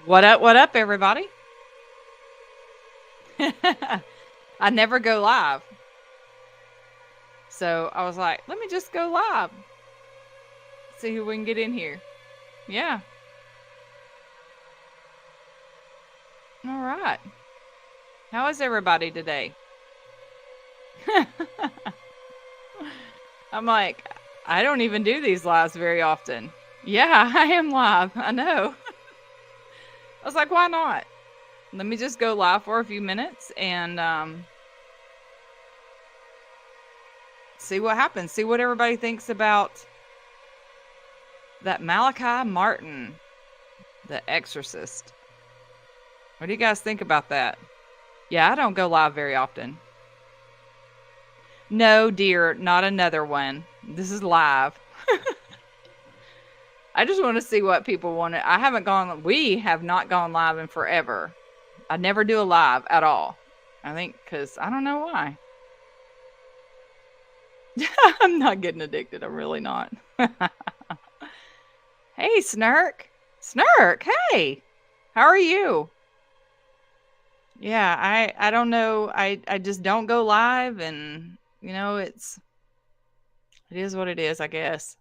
What up, everybody? I never go live. So I was like, let me just go live. See who we can get in here. Yeah. All right. How is everybody today? I'm like, I don't even do these lives very often. Yeah, I am live. I know. I was like, why not? Let me just go live for a few minutes and see what happens. See what everybody thinks about that Malachi Martin, the exorcist. What do you guys think about that? Yeah, I don't go live very often. No, dear, not another one. This is live. I just want to see what people want to. We have not gone live in forever. I never do a live at all. I think because I don't know why. I'm not getting addicted. I'm really not. Hey, Snurk. Snurk, hey. How are you? Yeah, I don't know. I just don't go live and it is what it is, I guess.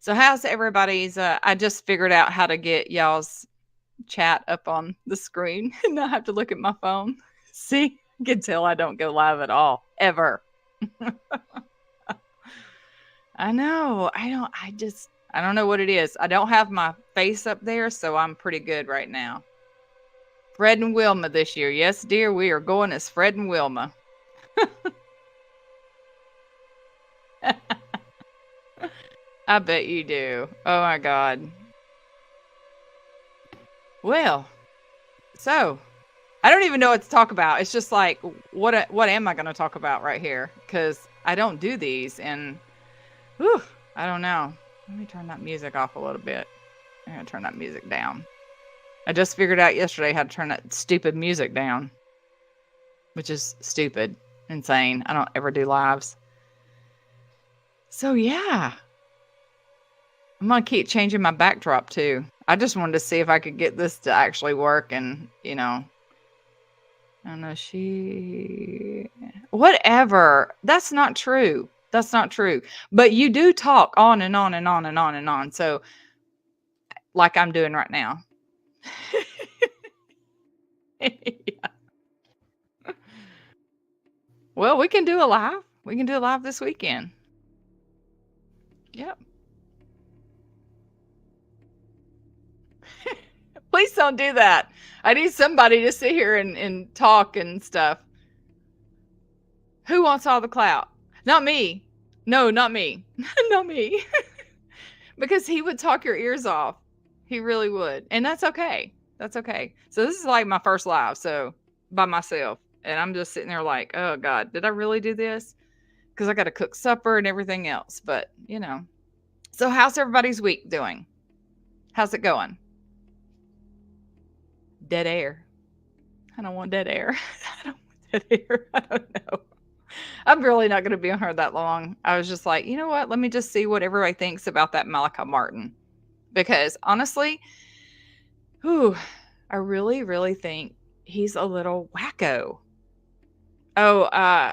So how's everybody's I just figured out how to get y'all's chat up on the screen and not have to look at my phone. See? You can tell I don't go live at all. Ever. I know. I don't know what it is. I don't have my face up there, so I'm pretty good right now. Fred and Wilma this year. Yes, dear, we are going as Fred and Wilma. I bet you do. Oh my God. Well, so I don't even know what to talk about. It's just like, what am I going to talk about right here? Because I don't do these, and whew, I don't know. Let me turn that music off a little bit. I'm going to turn that music down. I just figured out yesterday how to turn that stupid music down, which is stupid, insane. I don't ever do lives. So yeah, I'm going to keep changing my backdrop too. I just wanted to see if I could get this to actually work and, I don't know, whatever. That's not true. That's not true. But you do talk on and on and on and on and on. So, like I'm doing right now. Yeah. Well, we can do a live. We can do a live this weekend. Yep. Please don't do that. I need somebody to sit here and talk and stuff. Who wants all the clout? Not me. No, not me. Not me. Because he would talk your ears off. He really would. And that's okay. That's okay. So this is like my first live, so by myself. And I'm just sitting there like, oh God, did I really do this? Because I got to cook supper and everything else. But, So how's everybody's week doing? How's it going? Dead air. I don't want dead air. I don't want dead air. I don't know. I'm really not going to be on her that long. I was just like, you know what? Let me just see what everybody thinks about that Malachi Martin. Because honestly, I really, really think he's a little wacko. Oh,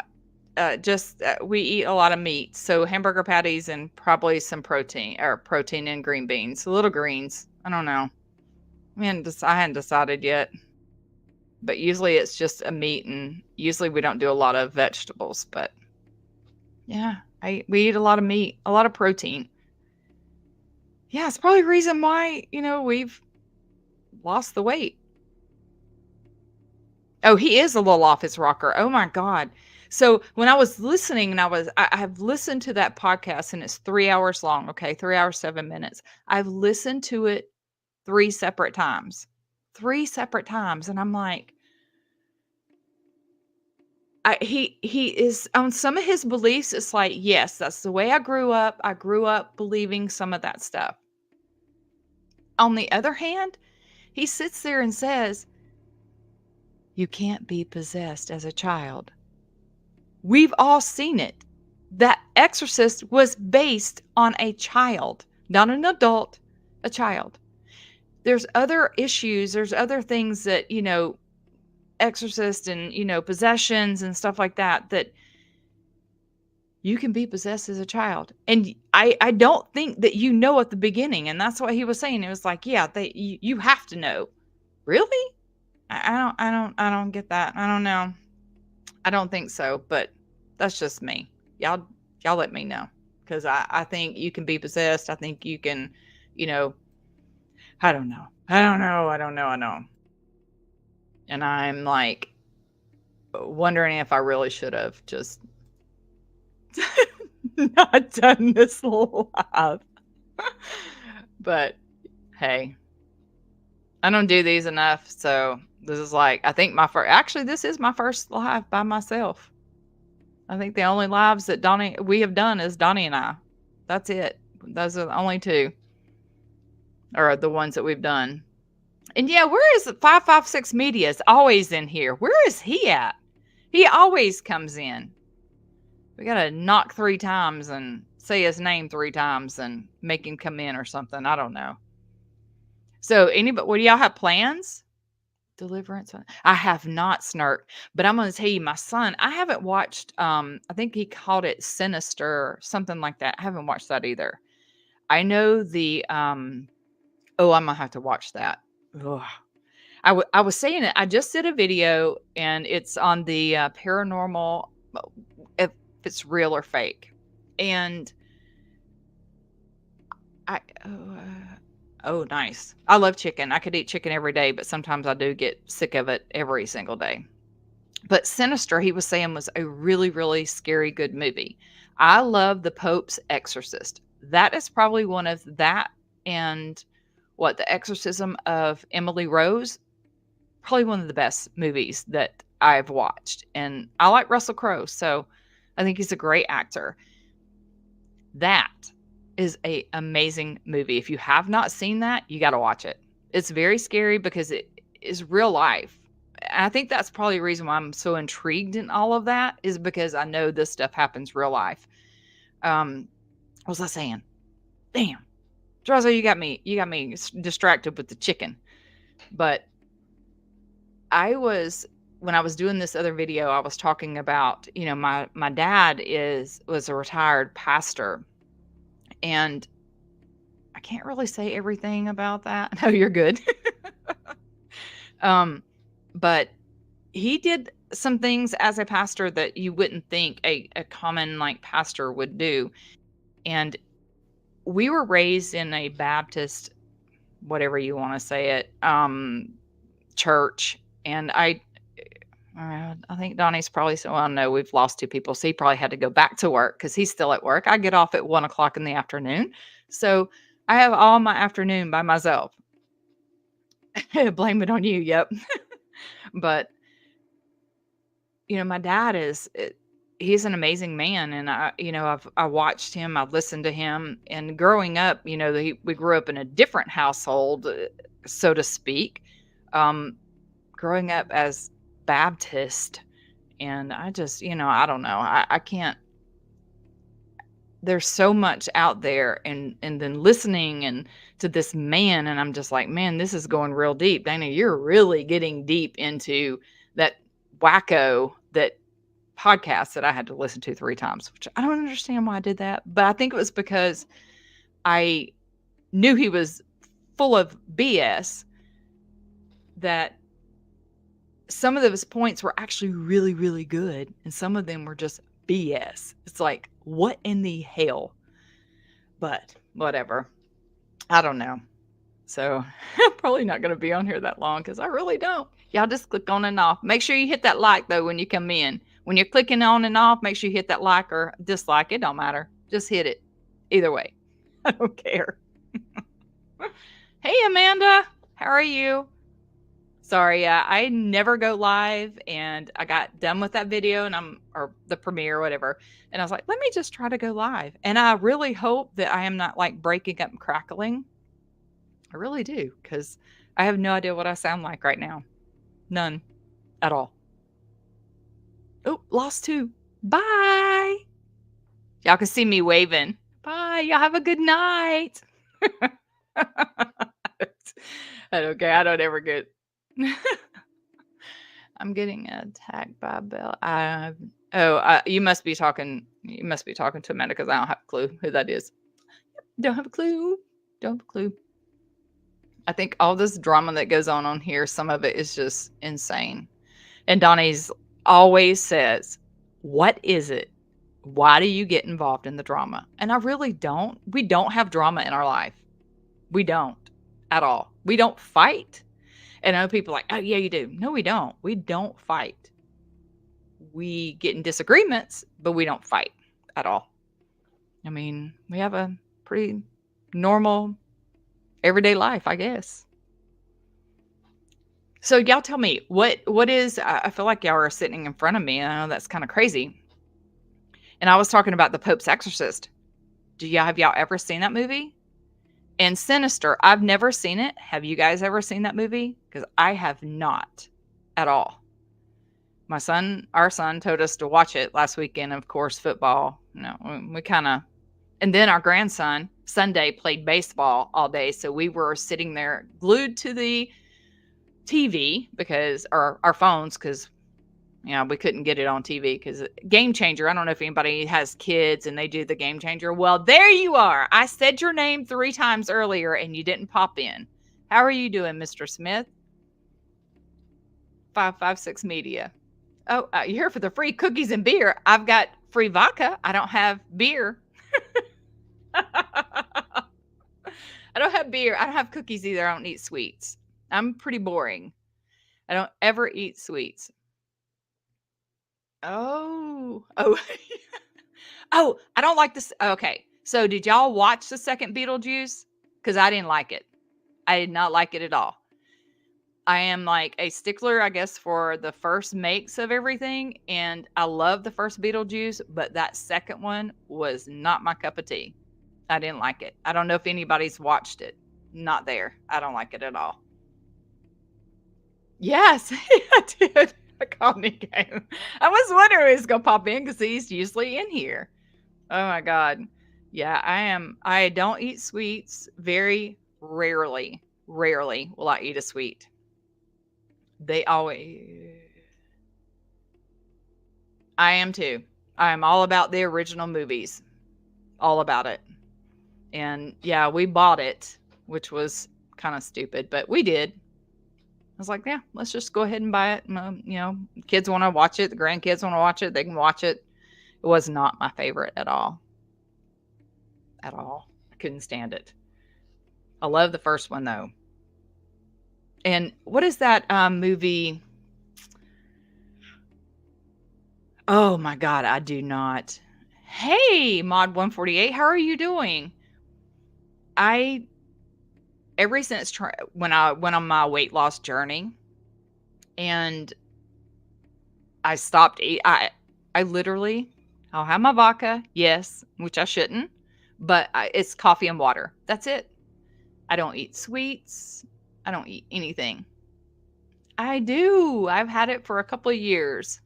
we eat a lot of meat. So hamburger patties and probably some protein and green beans. Little greens. I don't know. I hadn't decided yet. But usually it's just a meat, and usually we don't do a lot of vegetables. But yeah, we eat a lot of meat, a lot of protein. Yeah, it's probably the reason why, we've lost the weight. Oh, he is a little off his rocker. Oh my God. So when I was listening and I have listened to that podcast and it's 3 hours long. Okay. 3 hours, 7 minutes. I've listened to it 3 separate times. 3 separate times. And I'm like, he is on some of his beliefs. It's like, yes, that's the way I grew up. I grew up believing some of that stuff. On the other hand, he sits there and says, you can't be possessed as a child. We've all seen it. That Exorcist was based on a child, not an adult, a child. There's other issues, there's other things that, Exorcist and, possessions and stuff like that, that you can be possessed as a child. And I don't think that at the beginning. And that's what he was saying. It was like, yeah, you have to know. Really? I don't get that. I don't know. I don't think so, but that's just me. Y'all let me know. Because I think you can be possessed. I think you can, I don't know. I don't know. And I'm like wondering if I really should have just not done this live. But hey, I don't do these enough. So this is like, I think this is my first live by myself. I think the only lives that we have done is Donnie and I. That's it. Those are the only two, or the ones that we've done. And yeah, where is 556 Media? Is always in here. Where is he at? He always comes in. We gotta knock 3 times and say his name 3 times and make him come in or something. I don't know. So what do y'all have plans? Deliverance. I have not, Snark, but I'm going to tell you, my son, I haven't watched, I think he called it Sinister or something like that. I haven't watched that either. I know I'm going to have to watch that. Ugh. I was saying it. I just did a video and it's on the paranormal, if it's real or fake. And oh, nice. I love chicken. I could eat chicken every day, but sometimes I do get sick of it every single day. But Sinister, he was saying, was a really, really scary, good movie. I love The Pope's Exorcist. That is probably one of that and The Exorcism of Emily Rose. Probably one of the best movies that I've watched. And I like Russell Crowe, so I think he's a great actor. That is an amazing movie. If you have not seen that, you got to watch it. It's very scary because it is real life. And I think that's probably the reason why I'm so intrigued in all of that, is because I know this stuff happens real life. What was I saying? Damn. Drazo, you got me distracted with the chicken. But when I was doing this other video, I was talking about, my dad was a retired pastor. And I can't really say everything about that. No, you're good. But he did some things as a pastor that you wouldn't think a common pastor would do. And we were raised in a Baptist, whatever you want to say it, church. And I think Donnie's probably no, we've lost 2 people. So he probably had to go back to work because he's still at work. I get off at 1:00 in the afternoon. So I have all my afternoon by myself. Blame it on you. Yep. But, my dad he's an amazing man. And I watched him, I've listened to him, and growing up, we grew up in a different household, so to speak. Growing up as Baptist, and I just, I don't know. I can't. There's so much out there, and then listening and to this man, and I'm just like, man, this is going real deep. Dana, you're really getting deep into that wacko, that podcast that I had to listen to 3 times, which I don't understand why I did that. But I think it was because I knew he was full of BS, that some of those points were actually really, really good. And some of them were just BS. It's like, what in the hell? But whatever. I don't know. So I'm probably not going to be on here that long because I really don't. Y'all just click on and off. Make sure you hit that like, though, when you come in. When you're clicking on and off, make sure you hit that like or dislike. It don't matter. Just hit it. Either way. I don't care. Hey, Amanda. How are you? Sorry, yeah, I never go live, and I got done with that video, and or the premiere or whatever, and I was like, "Let me just try to go live." And I really hope that I am not, like, breaking up and crackling. I really do, because I have no idea what I sound like right now. None at all. Oh, lost 2. Bye. Y'all can see me waving. Bye. Y'all have a good night. I don't care. I don't ever get. I'm getting attacked by a bell. You must be talking. You must be talking to Amanda because I don't have a clue who that is. Don't have a clue. Don't have a clue. I think all this drama that goes on here, some of it is just insane. And Donnie's always says, "What is it? Why do you get involved in the drama?" And I really don't. We don't have drama in our life. We don't at all. We don't fight. And I know people are like, "Oh, yeah, you do." No, we don't. We don't fight. We get in disagreements, but we don't fight at all. I mean, we have a pretty normal, everyday life, I guess. So y'all tell me, what is I feel like y'all are sitting in front of me, and I know that's kind of crazy. And I was talking about The Pope's Exorcist. Have y'all ever seen that movie? And Sinister, I've never seen it. Have you guys ever seen that movie? Because I have not at all. Our son told us to watch it last weekend. Of course, football. We kind of, and then our grandson Sunday played baseball all day. So we were sitting there glued to the TV or our phones, because we couldn't get it on TV because Game Changer. I don't know if anybody has kids and they do the Game Changer. Well, there you are. I said your name 3 times earlier and you didn't pop in. How are you doing, Mr. Smith? 556 Media. Oh, you're here for the free cookies and beer. I've got free vodka. I don't have beer. I don't have beer. I don't have cookies either. I don't eat sweets. I'm pretty boring. I don't ever eat sweets. Oh. Oh, I don't like this. Okay. So did y'all watch the second Beetlejuice? Because I didn't like it. I did not like it at all. I am like a stickler, I guess, for the first makes of everything. And I love the first Beetlejuice, but that second one was not my cup of tea. I didn't like it. I don't know if anybody's watched it. Not there. I don't like it at all. Yes, I did. A comedy game. I was wondering if he's going to pop in because he's usually in here. Oh my God. Yeah, I am. I don't eat sweets. Very rarely will I eat a sweet. They always. I am too. I am all about the original movies. All about it. And yeah, we bought it, which was kind of stupid, but we did. I was like, yeah, let's just go ahead and buy it. Kids want to watch it. The grandkids want to watch it. They can watch it. It was not my favorite at all. At all. I couldn't stand it. I love the first one though. And what is that movie? Oh my God, I do not. Hey, Mod 148, how are you doing? Ever since when I went on my weight loss journey and I stopped eating, I literally, I'll have my vodka, yes, which I shouldn't, but it's coffee and water. That's it. I don't eat sweets. I don't eat anything. I do. I've had it for a couple of years.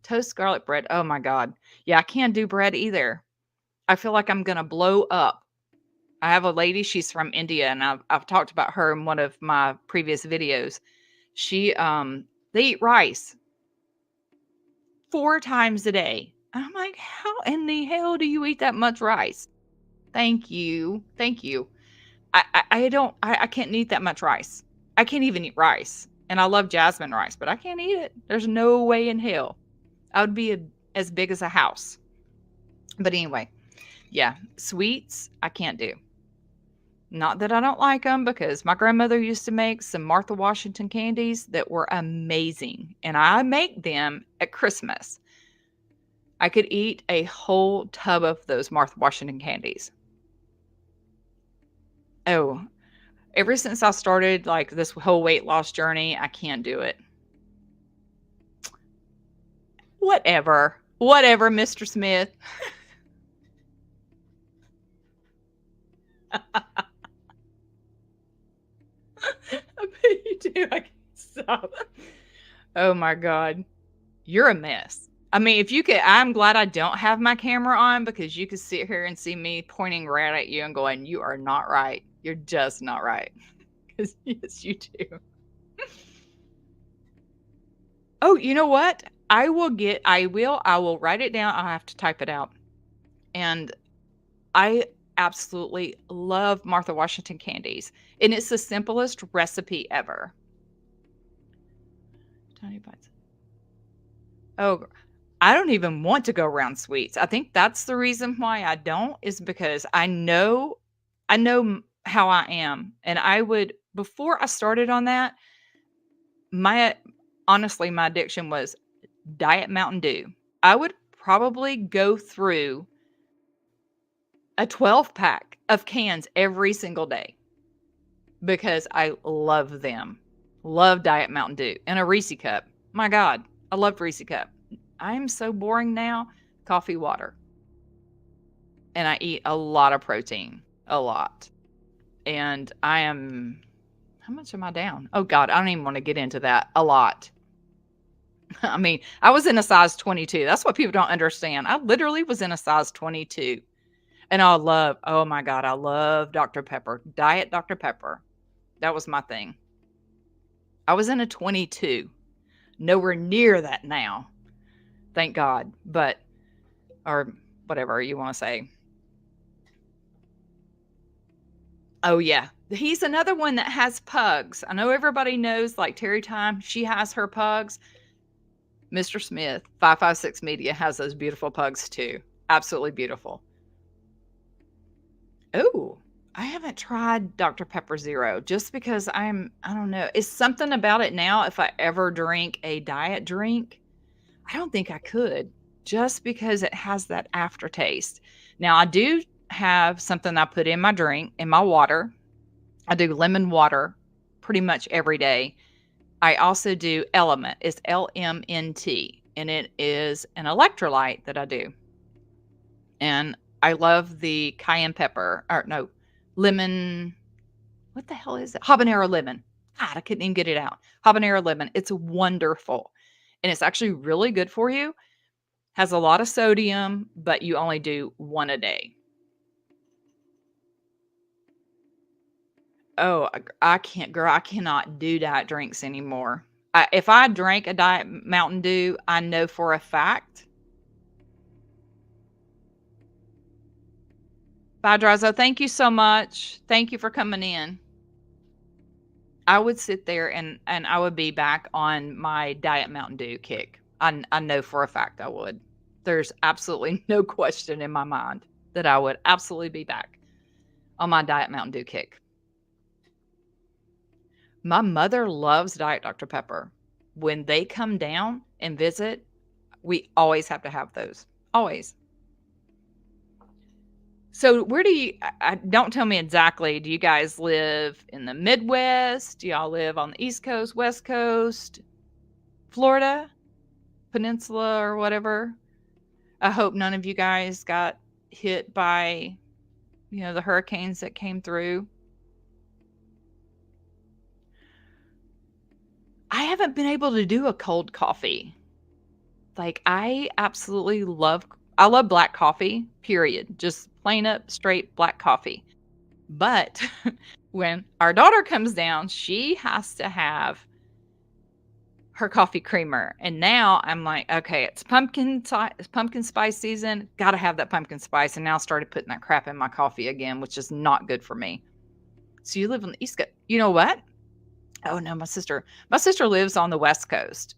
Toast garlic bread. Oh my God. Yeah, I can't do bread either. I feel like I'm going to blow up. I have a lady, she's from India, and I've talked about her in one of my previous videos. They eat rice 4 times a day. I'm like, how in the hell do you eat that much rice? Thank you. Thank you. I can't eat that much rice. I can't even eat rice. And I love jasmine rice, but I can't eat it. There's no way in hell. I would be as big as a house. But anyway, yeah, sweets, I can't do. Not that I don't like them, because my grandmother used to make some Martha Washington candies that were amazing. And I make them at Christmas. I could eat a whole tub of those Martha Washington candies. Oh, Ever since I started, like, this whole weight loss journey, I can't do it. Whatever. Whatever, Mr. Smith. I bet you do. I can't stop. Oh my god. You're a mess. I mean, if you could I'm glad I don't have my camera on because you could sit here and see me pointing right at you and going, "You are not right. You're just not right." 'Cause yes, you do. Oh, you know what? I will write it down. I'll have to type it out. And I absolutely love Martha Washington candies, and it's the simplest recipe ever. Tiny bites. Oh, I don't even want to go around sweets. I think that's the reason why I don't is because I know how I am, and I would before I started on that, my honestly, my addiction was Diet Mountain Dew. I would probably go through a 12 pack of cans every single day because I love them. Love Diet Mountain Dew and a Reese cup. My God, I loved Reese cup. I am so boring now. Coffee, water. And I eat a lot of protein. A lot. And I am, how much am I down? Oh God, I don't even want to get into that. A lot. I mean, I was in a size 22. That's what people don't understand. I literally was in a size 22. And oh my God, I love Dr. Pepper. Diet Dr. Pepper. That was my thing. I was in a 22. Nowhere near that now. Thank God. But, or whatever you want to say. Oh, yeah. He's another one that has pugs. I know everybody knows, like Terry Time, she has her pugs. Mr. Smith, 556 Media, has those beautiful pugs too. Absolutely beautiful. Oh, I haven't tried Dr. Pepper Zero just because I don't know. It's something about it now. If I ever drink a diet drink, I don't think I could just because it has that aftertaste. Now, I do have something I put in my drink, in my water. I do lemon water pretty much every day. I also do Element. It's LMNT, and it is an electrolyte that I do. And I love the cayenne pepper, or no, lemon. What the hell is it? Habanero lemon. God, I couldn't even get it out. Habanero lemon. It's wonderful. And it's actually really good for you. Has a lot of sodium, but you only do one a day. Oh, I can't, girl. I cannot do diet drinks anymore. If I drank a Diet Mountain Dew, I know for a fact. Bye, Drazo. Thank you so much. Thank you for coming in. I would sit there and I would be back on my Diet Mountain Dew kick. I know for a fact I would. There's absolutely no question in my mind that I would absolutely be back on my Diet Mountain Dew kick. My mother loves Diet Dr. Pepper. When they come down and visit, we always have to have those. Always. So where do you don't tell me exactly, do you guys live in the Midwest? Do y'all live on the East Coast, West Coast, Florida, Peninsula, or whatever? I hope none of you guys got hit by, the hurricanes that came through. I haven't been able to do a cold coffee. Like, I love black coffee, period. Just plain up, straight black coffee. But when our daughter comes down, she has to have her coffee creamer. And now I'm like, okay, it's pumpkin spice season. Got to have that pumpkin spice. And now I started putting that crap in my coffee again, which is not good for me. So you live on the East Coast. You know what? Oh no, my sister lives on the West Coast.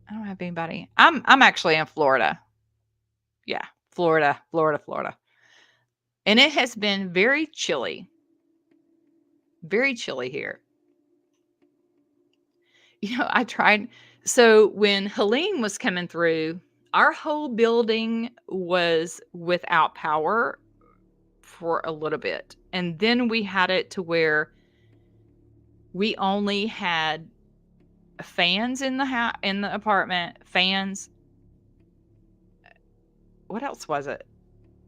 I don't have anybody. I'm actually in Florida. Yeah, Florida. And it has been very chilly. Very chilly here. I tried. So when Helene was coming through, our whole building was without power for a little bit. And then we had it to where We only had fans in the apartment, fans. What else was it?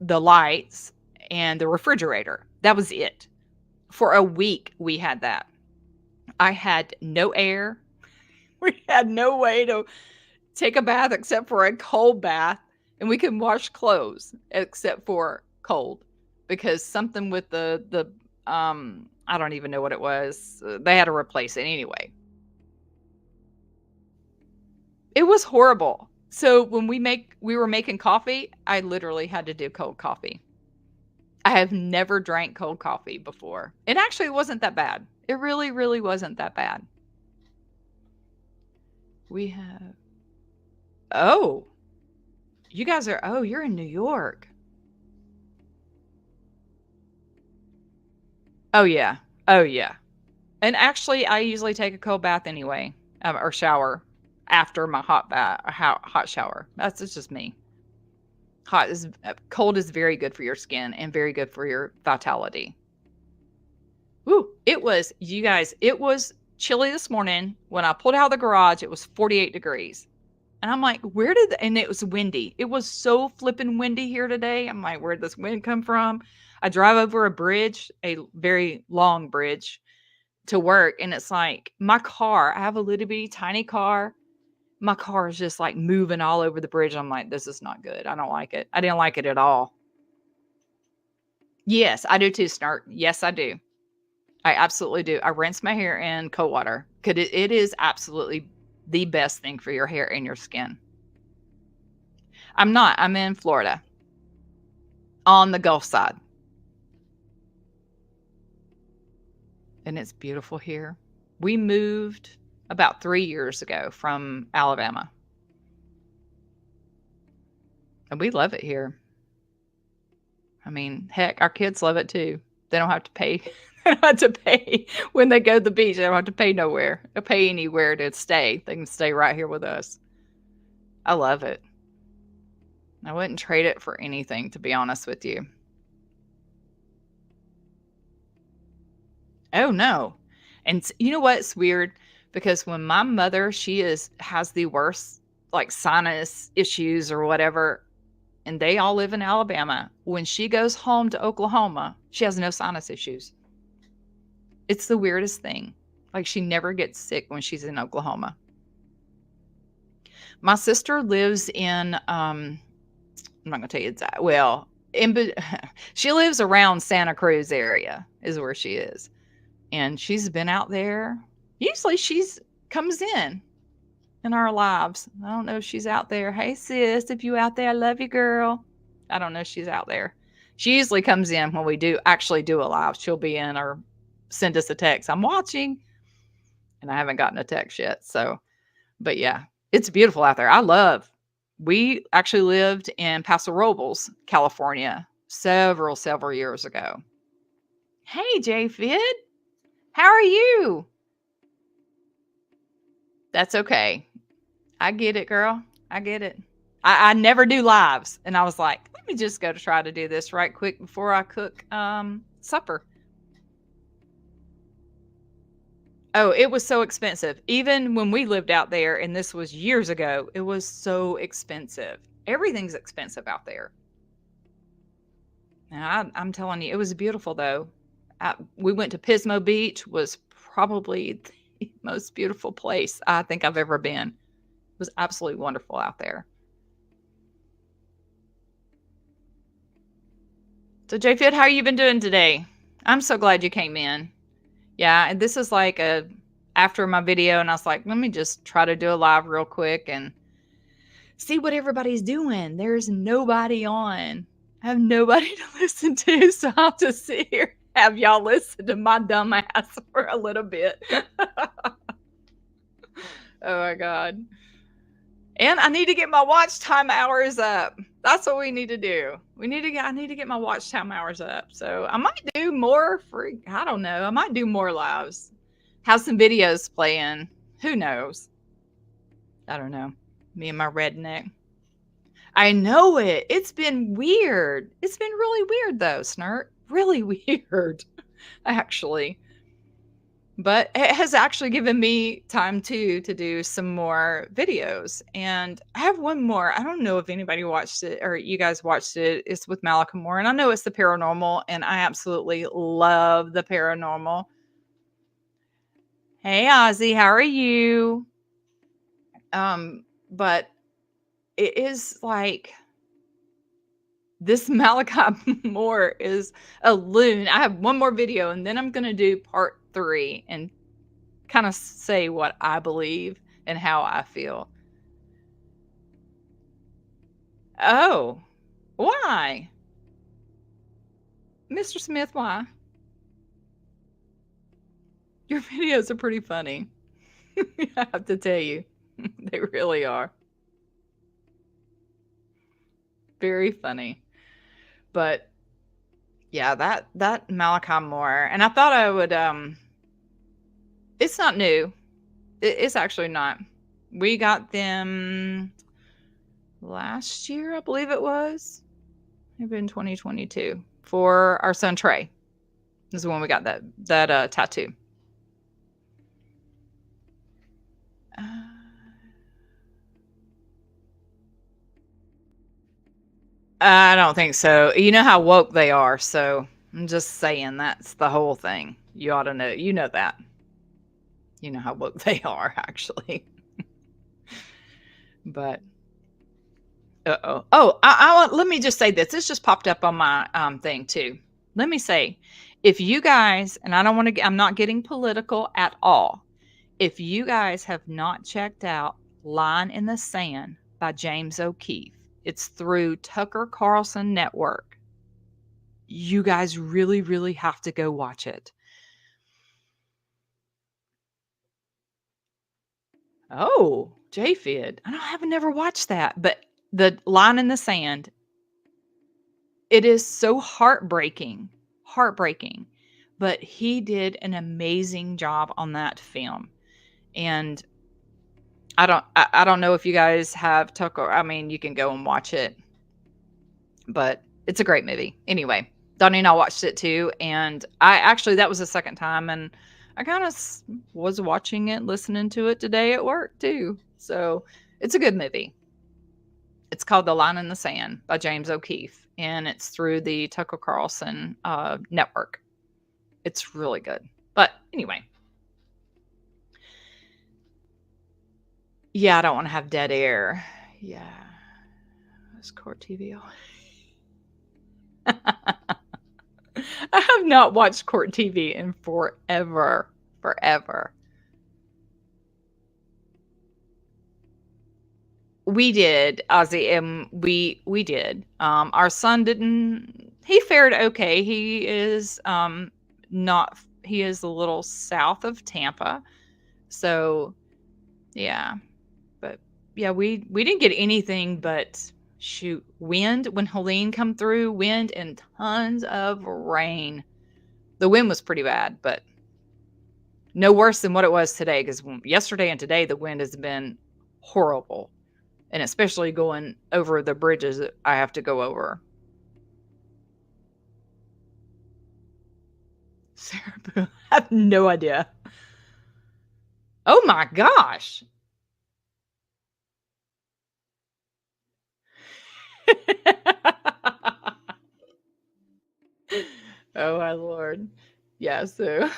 The lights and the refrigerator. That was it. For a week, we had that. I had no air. We had no way to take a bath except for a cold bath, and we couldn't wash clothes except for cold because something with the I don't even know what it was. They had to replace it anyway. It was horrible. So when we were making coffee, I literally had to do cold coffee. I have never drank cold coffee before. It actually wasn't that bad. It really, really wasn't that bad. We have Oh, you guys are oh, you're in New York. Oh yeah. Oh yeah. And actually, I usually take a cold bath anyway, or shower after my hot bath, hot shower. That's just me. Cold is very good for your skin and very good for your vitality. Ooh, you guys, it was chilly this morning. When I pulled out of the garage, it was 48 degrees. And I'm like, and it was windy. It was so flippin' windy here today. I'm like, where'd this wind come from? I drive over a bridge, a very long bridge to work. And it's like I have a little bitty tiny car. My car is just like moving all over the bridge. I'm like, this is not good. I don't like it. I didn't like it at all. Yes, I do too, Snart. Yes, I do. I absolutely do. I rinse my hair in cold water because it is absolutely the best thing for your hair and your skin. I'm not. I'm in Florida on the Gulf side. And it's beautiful here. We moved about 3 years ago from Alabama. And we love it here. I mean, heck, our kids love it too. They don't have to pay. They don't have to pay when they go to the beach. They don't have to pay nowhere. They'll pay anywhere to stay. They can stay right here with us. I love it. I wouldn't trade it for anything, to be honest with you. Oh no. And you know what's weird? Because when my mother, has the worst like sinus issues or whatever, and they all live in Alabama. When she goes home to Oklahoma, she has no sinus issues. It's the weirdest thing. Like she never gets sick when she's in Oklahoma. My sister lives in I'm not gonna tell you exactly. Well, she lives around Santa Cruz area is where she is, and she's been out there. Usually, she's comes in our lives. I don't know if she's out there. Hey, sis, if you out there, I love you, girl. I don't know if she's out there. She usually comes in when we do actually do a live. She'll be in or send us a text. I'm watching, and I haven't gotten a text yet. So, but yeah, it's beautiful out there. We actually lived in Paso Robles, California, several years ago. Hey, J Fid, how are you? That's okay. I get it, girl. I get it. I never do lives, and I was like, let me just go to try to do this right quick before I cook supper. Oh, it was so expensive. Even when we lived out there, and this was years ago, it was so expensive. Everything's expensive out there. And I'm telling you, it was beautiful though. We went to Pismo Beach, was probably the most beautiful place I think I've ever been. It was absolutely wonderful out there. So, JFit, how you been doing today? I'm so glad you came in. Yeah, and this is like after my video, and I was like, let me just try to do a live real quick and see what everybody's doing. There's nobody on. I have nobody to listen to, so I'll just sit here have y'all listen to my dumb ass for a little bit. Oh my god. And I need to get my watch time hours up. That's what we need to do. I need to get my watch time hours up. So I might do more I don't know. I might do more lives. Have some videos playing. Who knows? I don't know. Me and my redneck. I know it. It's been weird. It's been really weird though, Snurt. Really weird. Actually. But it has actually given me time too to do some more videos. And I have one more. I don't know if anybody watched it or you guys watched it. It's with Malachi Martin. And I know it's the paranormal, and I absolutely love the paranormal. Hey Ozzy, how are you? But it is like this Malachi Moore is a loon. I have one more video and then I'm gonna do part 3 and kind of say what I believe and how I feel. Oh, why? Mr. Smith, why? Your videos are pretty funny. I have to tell you. They really are. Very funny. But yeah, that Malachi Moore. And I thought I would it's not new. It's actually not. We got them last year, I believe it was. Maybe in 2022 for our son Trey. This is when we got that tattoo. I don't think so. You know how woke they are, so I'm just saying that's the whole thing. You ought to know. You know that. You know how woke they are, actually. But uh-oh. Oh, let me just say this. This just popped up on my thing too. Let me say, if you guys, and I don't want to, I'm not getting political at all. If you guys have not checked out Line in the Sand by James O'Keefe, it's through Tucker Carlson Network. You guys really, really have to go watch it. Oh, JFid. I have never watched that, but the Line in the Sand, it is so heartbreaking, heartbreaking. But he did an amazing job on that film. And I don't know if you guys have Tucker. I mean, you can go and watch it, but it's a great movie. Anyway, Donnie and I watched it too, and I actually that was the second time, and I kind of was watching it, listening to it today at work too. So it's a good movie. It's called The Line in the Sand by James O'Keefe, and it's through the Tucker Carlson network. It's really good. But anyway, yeah, I don't want to have dead air. Yeah, it's Court TV. I have not watched Court TV in forever. Forever. We did, Ozzy, and we did. Our son didn't. He fared okay. He is not. He is a little south of Tampa, so yeah. But yeah, we didn't get anything but shoot wind when Helene come through. Wind and tons of rain. The wind was pretty bad, but no worse than what it was today. Because yesterday and today the wind has been horrible. And especially going over the bridges that I have to go over. Sarah Boone, I have no idea. Oh my gosh. Oh my lord. Yeah, so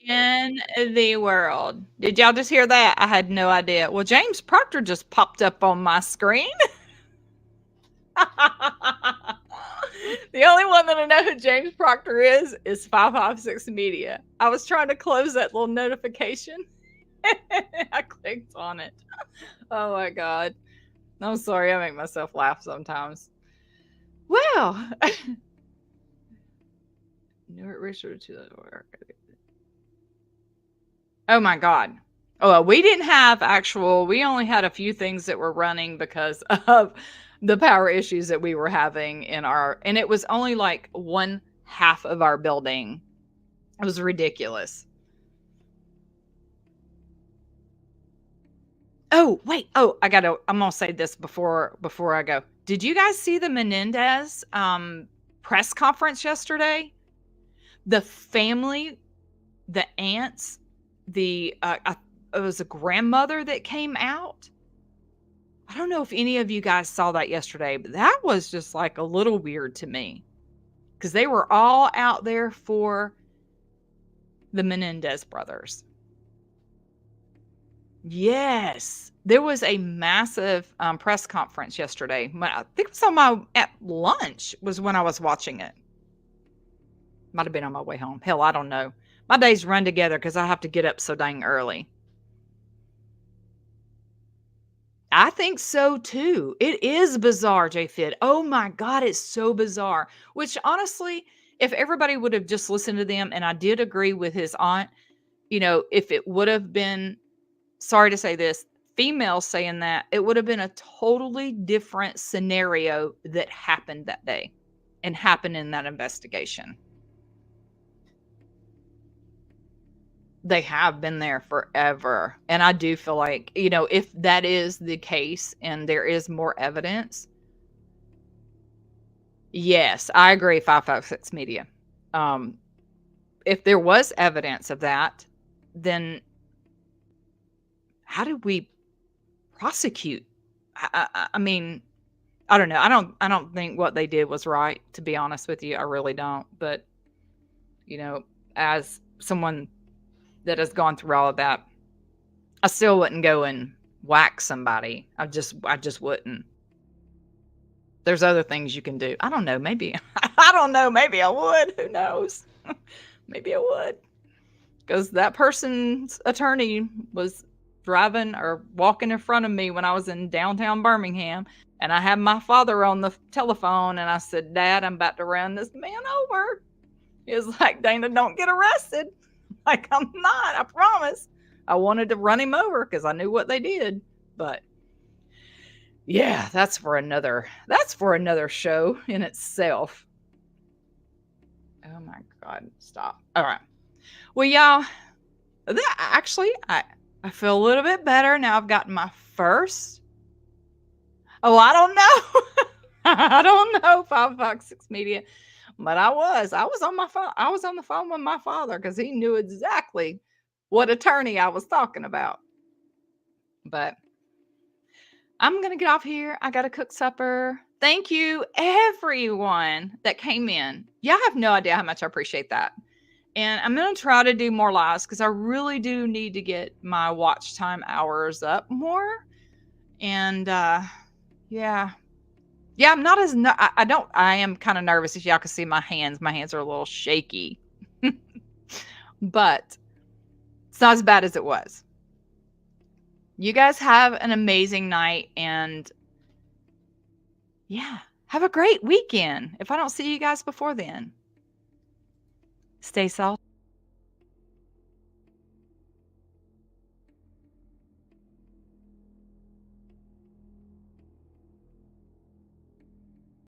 in the world. Did y'all just hear that? I had no idea. Well, James Proctor just popped up on my screen. The only one that I know who James Proctor is 556 Media. I was trying to close that little notification. I clicked on it. Oh my god. I'm sorry, I make myself laugh sometimes. Well, Newark Richard to the door. Oh my god. Oh, well, we didn't have actual. We only had a few things that were running because of the power issues that we were having in our, and it was only like one half of our building. It was ridiculous. Oh, wait. Oh, I'm gonna say this before I go. Did you guys see the Menendez press conference yesterday? The family, the aunts, it was a grandmother that came out. I don't know if any of you guys saw that yesterday, but that was just like a little weird to me because they were all out there for the Menendez brothers. Yes. There was a massive press conference yesterday. I think it was at lunch was when I was watching it. Might have been on my way home. Hell, I don't know. My days run together because I have to get up so dang early. I think so too. It is bizarre, JFid. Oh my God, it's so bizarre. Which honestly, if everybody would have just listened to them, and I did agree with his aunt, if it would have been, sorry to say this, females saying that, it would have been a totally different scenario that happened that day and happened in that investigation. They have been there forever. And I do feel like, if that is the case and there is more evidence, yes, I agree, 556 Media. If there was evidence of that, then how did we prosecute? I mean, I don't know. I don't think what they did was right, to be honest with you. I really don't. But, as someone that has gone through all of that, I still wouldn't go and whack somebody. I just wouldn't. There's other things you can do. I don't know. Maybe I don't know. Maybe I would. Who knows? Maybe I would. Because that person's attorney was driving or walking in front of me when I was in downtown Birmingham, and I had my father on the telephone, and I said, "Dad, I'm about to run this man over." He was like, "Dana, don't get arrested." Like, I'm not, I promise. I wanted to run him over because I knew what they did. But yeah, that's for another show in itself. Oh my God, stop. All right. Well, y'all, actually, I feel a little bit better now. I've gotten my first. Oh, I don't know. I don't know, 556 Media. But I was on my phone. I was on the phone with my father because he knew exactly what attorney I was talking about. But I'm going to get off here. I got to cook supper. Thank you, everyone that came in. Y'all have no idea how much I appreciate that. And I'm going to try to do more lives because I really do need to get my watch time hours up more. And yeah. Yeah, I'm not as I am kind of nervous. If y'all can see my hands are a little shaky. But it's not as bad as it was. You guys have an amazing night, and yeah, have a great weekend. If I don't see you guys before then, stay salty.